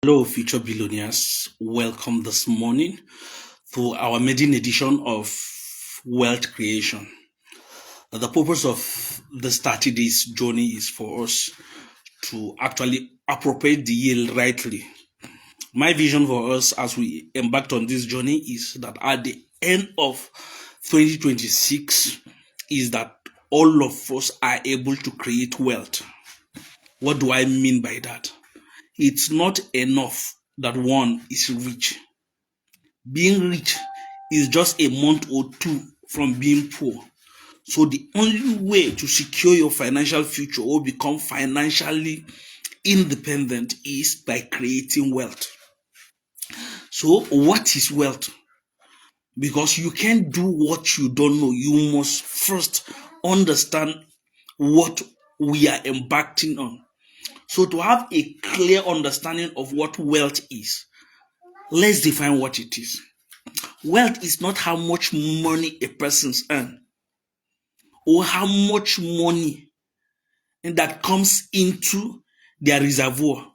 Hello, future billionaires. Welcome this morning to our maiden edition of Wealth Creation. The purpose of this 30 days journey is for us to actually appropriate the yield rightly. My vision for us as we embarked on this journey is that at the end of 2026 is that all of us are able to create wealth. What do I mean by that? It's not enough that one is rich. Being rich is just a month or two from being poor. So the only way to secure your financial future or become financially independent is by creating wealth. So what is wealth? Because you can't do what you don't know. You must first understand what we are embarking on. So to have a clear understanding of what wealth is, let's define what it is. Wealth is not how much money a person's earn or how much money that comes into their reservoir,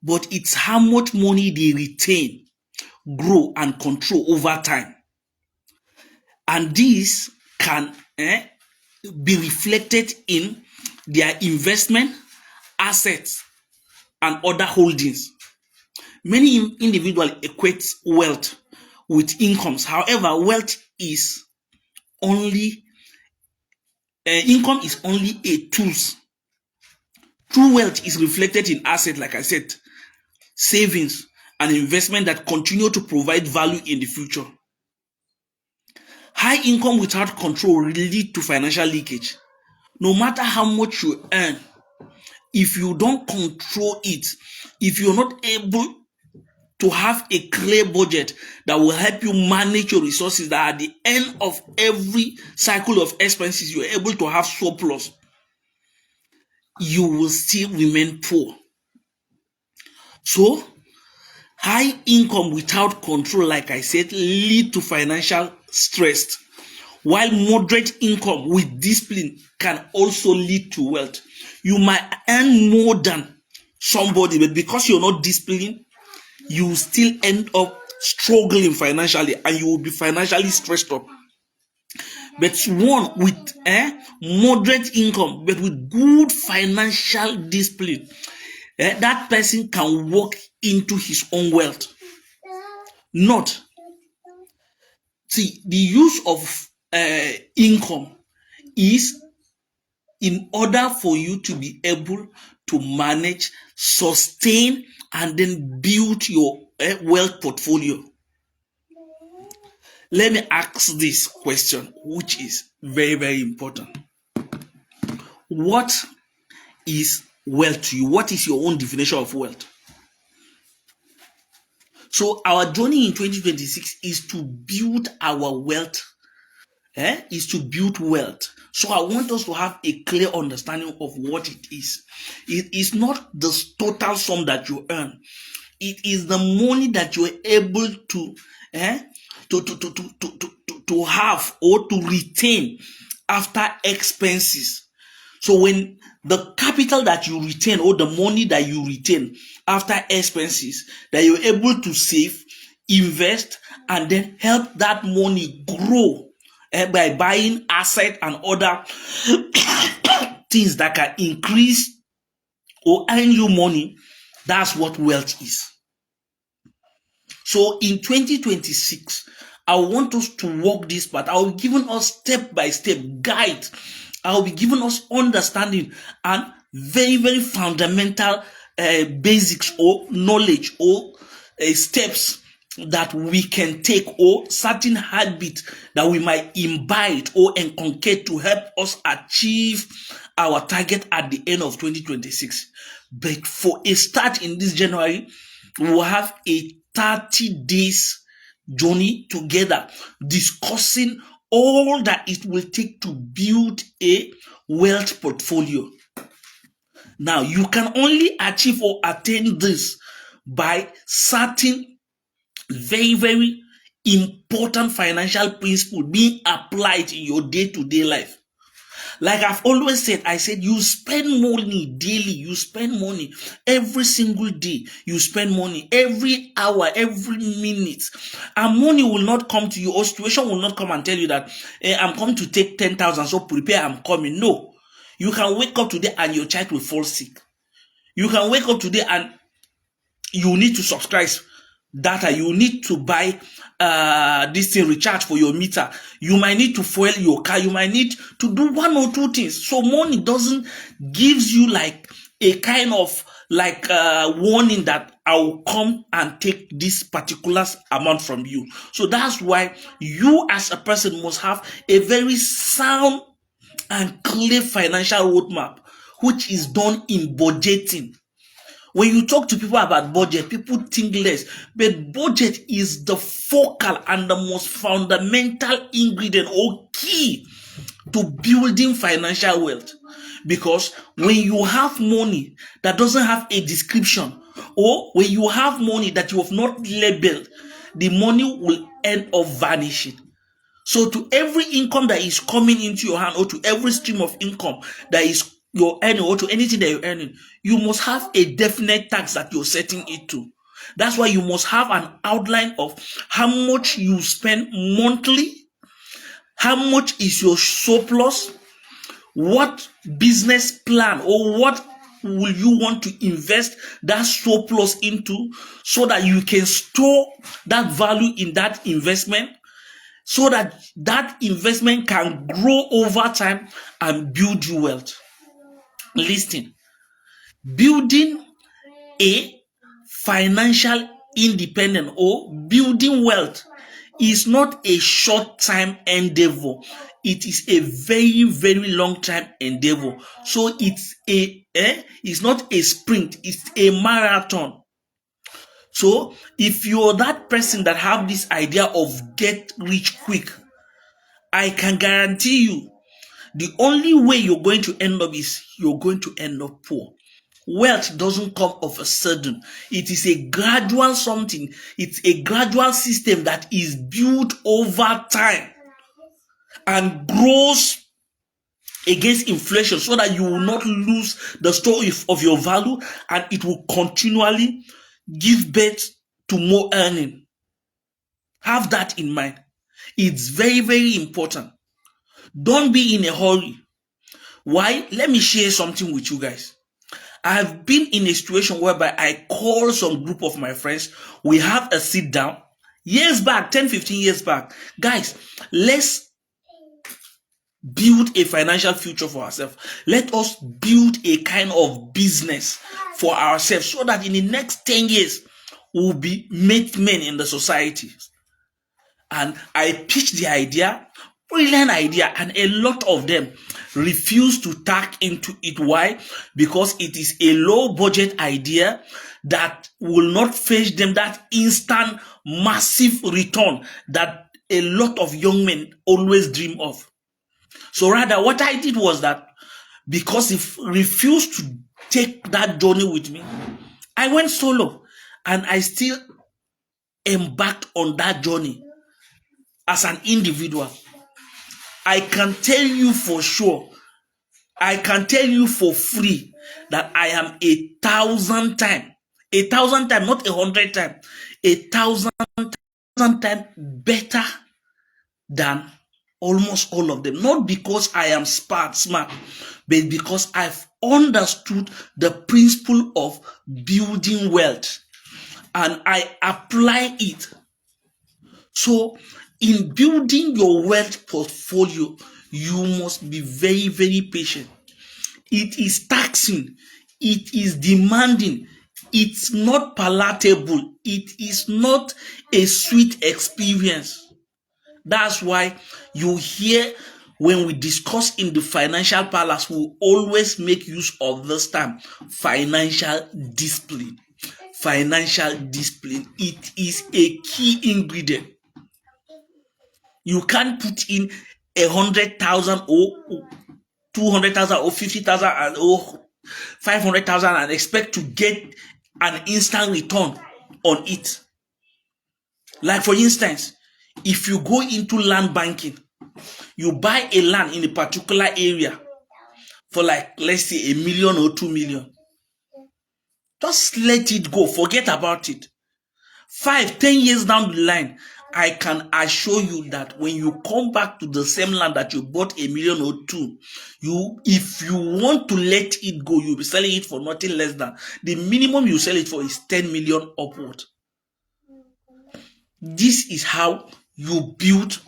but it's how much money they retain, grow, and control over time. And this can be reflected in their investment, assets, and other holdings. Many individuals equate wealth with incomes. However, wealth is only income is only a tool. True wealth is reflected in assets, like I said, savings, and investment that continue to provide value in the future. High income without control will lead to financial leakage. No matter how much you earn, if you don't control it, if you're not able to have a clear budget that will help you manage your resources, that at the end of every cycle of expenses, you're able to have surplus, you will still remain poor. So, high income without control, like I said, lead to financial stress, while moderate income with discipline can also lead to wealth. You might earn more than somebody, but because you're not disciplined, you will still end up struggling financially and you will be financially stressed up. But one with moderate income, but with good financial discipline, that person can walk into his own wealth. Not see the use of income is in order for you to be able to manage, sustain, and then build your wealth portfolio. Let me ask this question, which is very, very important. What is wealth to you? What is your own definition of wealth? So our journey in 2026 is to build our wealth, is to build wealth. So I want us to have a clear understanding of what it is. It is not the total sum that you earn. It is the money that you are able to to have or to retain after expenses. So when the capital that you retain or the money that you retain after expenses, that you're able to save, invest, and then help that money grow by buying asset and other things that can increase or earn you money, that's what wealth is. So in 2026, I want us to walk this path. I will be giving us step-by-step guide. I will be giving us understanding and very, very fundamental basics or knowledge or steps that we can take, or certain habits that we might imbibe or inculcate to help us achieve our target at the end of 2026. But for a start in this January, we will have a 30 days journey together, discussing all that it will take to build a wealth portfolio. Now, you can only achieve or attain this by certain very, very important financial principles being applied in your day-to-day life. Like I've always said, I said you spend money daily, you spend money every single day, you spend money every hour, every minute, and money will not come to you, or situation will not come and tell you that I'm coming to take 10,000, so prepare, I'm coming. No, you can wake up today and your child will fall sick. You can wake up today and you need to subscribe data, you need to buy this thing, recharge for your meter, you might need to fuel your car, you might need to do one or two things. So money doesn't gives you like a kind of like warning that I will come and take this particular amount from you. So that's why you as a person must have a very sound and clear financial roadmap, which is done in budgeting. When you talk to people about budget, people think less, but budget is the focal and the most fundamental ingredient or key to building financial wealth. Because when you have money that doesn't have a description, or when you have money that you have not labeled, the money will end up vanishing. So to every income that is coming into your hand, or to every stream of income that is you're earning, or to anything that you're earning, you must have a definite tax that you're setting it to. That's why you must have an outline of how much you spend monthly, how much is your surplus, what business plan or what will you want to invest that surplus into, so that you can store that value in that investment, so that that investment can grow over time and build you wealth. Listen, building a financial independence or building wealth is not a short-time endeavor. It is a very, very long-time endeavor. So it's not a sprint, it's a marathon. So if you're that person that have this idea of get rich quick, I can guarantee you the only way you're going to end up is you're going to end up poor. Wealth doesn't come of a sudden. It is a gradual something. It's a gradual system that is built over time and grows against inflation, so that you will not lose the story of your value, and it will continually give birth to more earning. Have that in mind. It's very, very important. Don't be in a hurry. Why? Let me share something with you guys. I've been in a situation whereby I call some group of my friends. We have a sit down years back, 10, 15 years back. Guys, let's build a financial future for ourselves. Let us build a kind of business for ourselves, so that in the next 10 years, we'll be made men in the society. And I pitched the idea, brilliant idea, and a lot of them refuse to tack into it. Why? Because it is a low budget idea that will not fetch them that instant massive return that a lot of young men always dream of. So rather, what I did was that, because if refused to take that journey with me, I went solo, and I still embarked on that journey as an individual. I can tell you for sure, I can tell you for free, that I am 1,000 times, not 100 times, 1,000 times better than almost all of them. Not because I am smart, but because I've understood the principle of building wealth and I apply it. So in building your wealth portfolio, you must be very, very patient. It is taxing. It is demanding. It's not palatable. It is not a sweet experience. That's why you hear when we discuss in the Financial Palace, we always make use of this term, financial discipline. Financial discipline. It is a key ingredient. You can't put in 100,000 or 200,000 or 50,000 or 500,000 and expect to get an instant return on it. Like for instance, if you go into land banking, you buy a land in a particular area, for like, let's say, 1 million or 2 million. Just let it go. Forget about it. 5, 10 years down the line, I can assure you that when you come back to the same land that you bought 1 million or 2, if you want to let it go, you'll be selling it for nothing less than the minimum you sell it for is 10 million upward. This is how you build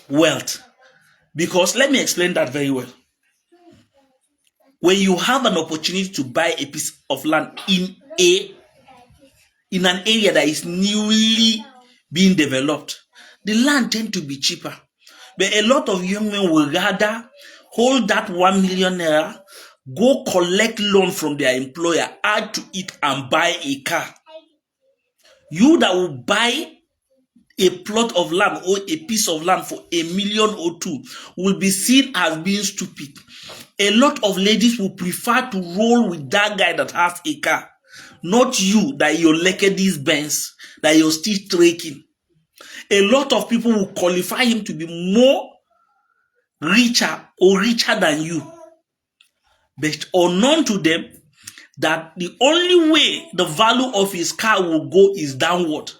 wealth. Because let me explain that very well. When you have an opportunity to buy a piece of land in an area that is newly being developed, the land tends to be cheaper. But a lot of young men will rather hold that 1 million naira, go collect loan from their employer, add to it, and buy a car. You that will buy a plot of land or a piece of land for 1 million or 2 will be seen as being stupid. A lot of ladies will prefer to roll with that guy that has a car, not you that you're like these Benz, that you're still trekking. A lot of people will qualify him to be more richer than you. But unknown to them that the only way the value of his car will go is downward.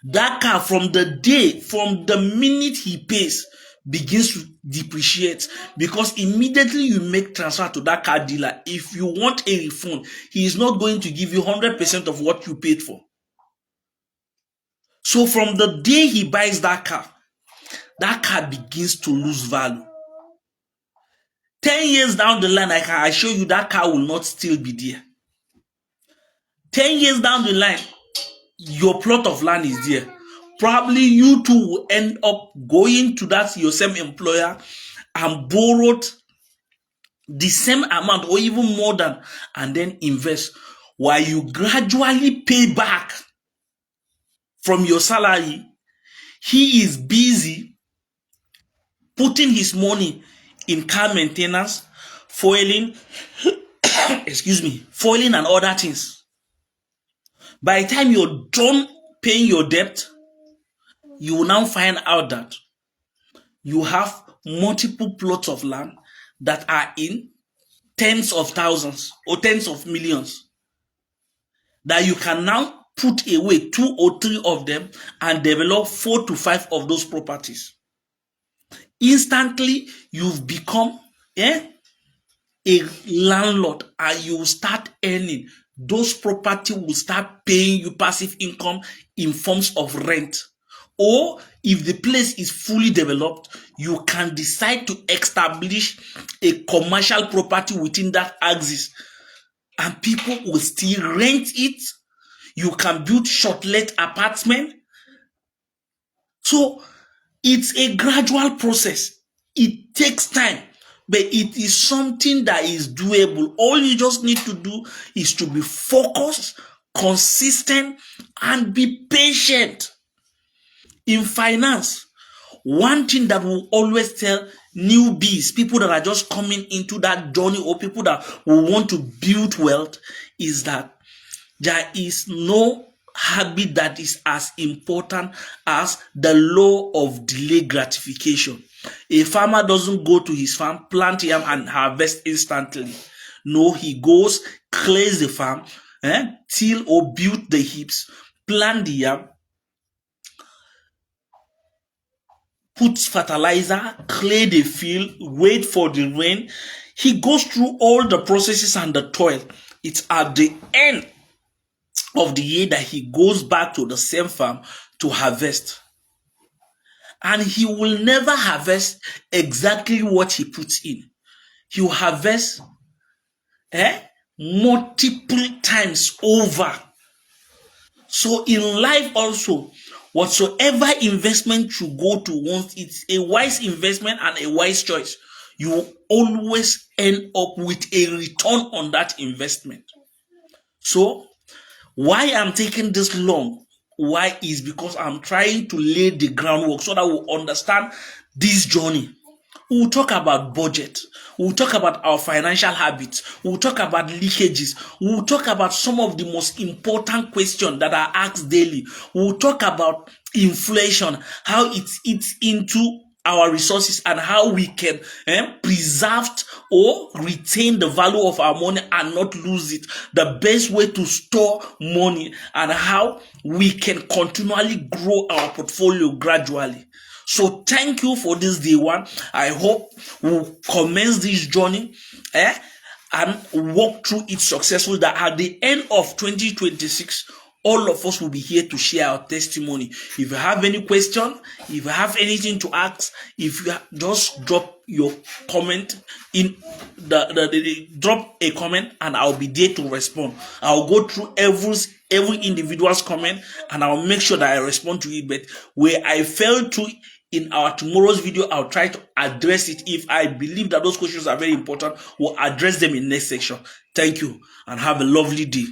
That car from the minute he pays, begins to depreciate, because immediately you make transfer to that car dealer, if you want a refund, he is not going to give you 100% of what you paid for. So from the day he buys that car begins to lose value. 10 years down the line, I can assure you that car will not still be there. 10 years down the line, your plot of land is there. Probably you too will end up going to that your same employer and borrowed the same amount or even more than, and then invest, while you gradually pay back from your salary. He is busy putting his money in car maintenance, foiling, foiling and other things. By the time you're done paying your debt, you will now find out that you have multiple plots of land that are in tens of thousands or tens of millions, that you can now put away 2 or 3 of them and develop 4 to 5 of those properties. Instantly, you've become a landlord, and you will start earning. Those properties will start paying you passive income in forms of rent. Or if the place is fully developed, you can decide to establish a commercial property within that axis, and people will still rent it. You can build short-let apartment. So it's a gradual process. It takes time, but it is something that is doable. All you just need to do is to be focused, consistent, and be patient. In finance, one thing that we'll always tell newbies, people that are just coming into that journey, or people that will want to build wealth, is that there is no habit that is as important as the law of delayed gratification. A farmer doesn't go to his farm, plant yam, and harvest instantly. No, he goes, clears the farm, till or build the heaps, plant the yam, puts fertilizer, clear the field, wait for the rain. He goes through all the processes and the toil. It's at the end of the year that he goes back to the same farm to harvest. And he will never harvest exactly what he puts in. He will harvest multiple times over. So in life also, whatsoever investment you go to, once it's a wise investment and a wise choice, you will always end up with a return on that investment. So why I'm taking this long? Why is because I'm trying to lay the groundwork so that we'll understand this journey. We'll talk about budget. We'll talk about our financial habits. We'll talk about leakages. We'll talk about some of the most important questions that are asked daily. We'll talk about inflation, how it eats into our resources and how we can preserve or retain the value of our money and not lose it, the best way to store money, and how we can continually grow our portfolio gradually. So thank you for this day one. I hope we'll commence this journey and walk through it successfully, that at the end of 2026, all of us will be here to share our testimony. If you have any question, if you have anything to ask, if you just drop your comment in drop a comment, and I'll be there to respond. I'll go through every individual's comment, and I'll make sure that I respond to it. But where I fail to in our tomorrow's video, I'll try to address it. If I believe that those questions are very important, we'll address them in next section. Thank you and have a lovely day.